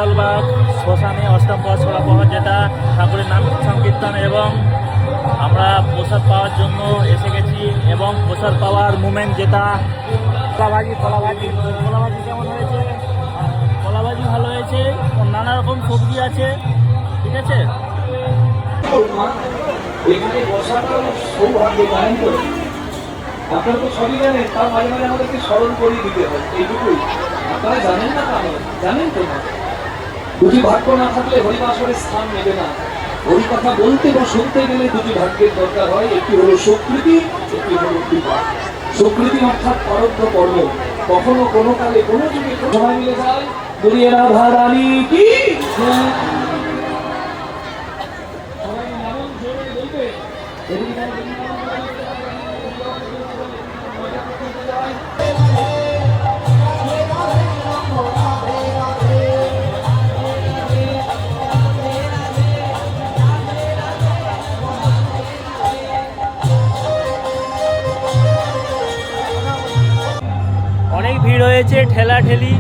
লালবাগ শ্মশানে অষ্টম প্রহর ষোড়া প্রহর, যেটা ঠাকুরের নাম সংকীর্তন, এবং আমরা প্রসাদ পাওয়ার জন্য এসে গেছি। এবং প্রসাদ পাওয়ার মুমেন্ট যেটা কলাভাজি কেমন হয়েছে? কলাভাজি ভালো হয়েছে, নানা রকম সবজি আছে, ঠিক আছে। এখানে বসাটা সৌভাগ্য, জানেন তো? আপনারা তো সবই জানেন, তার মাঝে মাঝে আমাদেরকে স্মরণ করিয়ে দিতে হয়, এইটুকুই। আপনারা জানেন না, তা নয়, জানেন তো না? দুটি ভাগ্য না থাকলে হরিবাসরে স্থান নেবে না। হরি কথা বলতে বা শুনতে গেলে দুটি ভাগ্যের দরকার হয়, একটি হলো স্বীকৃতি, একটি হলো কৃপা। স্বীকৃতি অর্থাৎ পরোক্ষ কর্ম, কখনো কোনো কালে কোনো যুগে সবাই মিলে যায় বলিয়ে রাধা রানী কি অনেক ভিড় হয়েছে, ঠেলাঠেলি।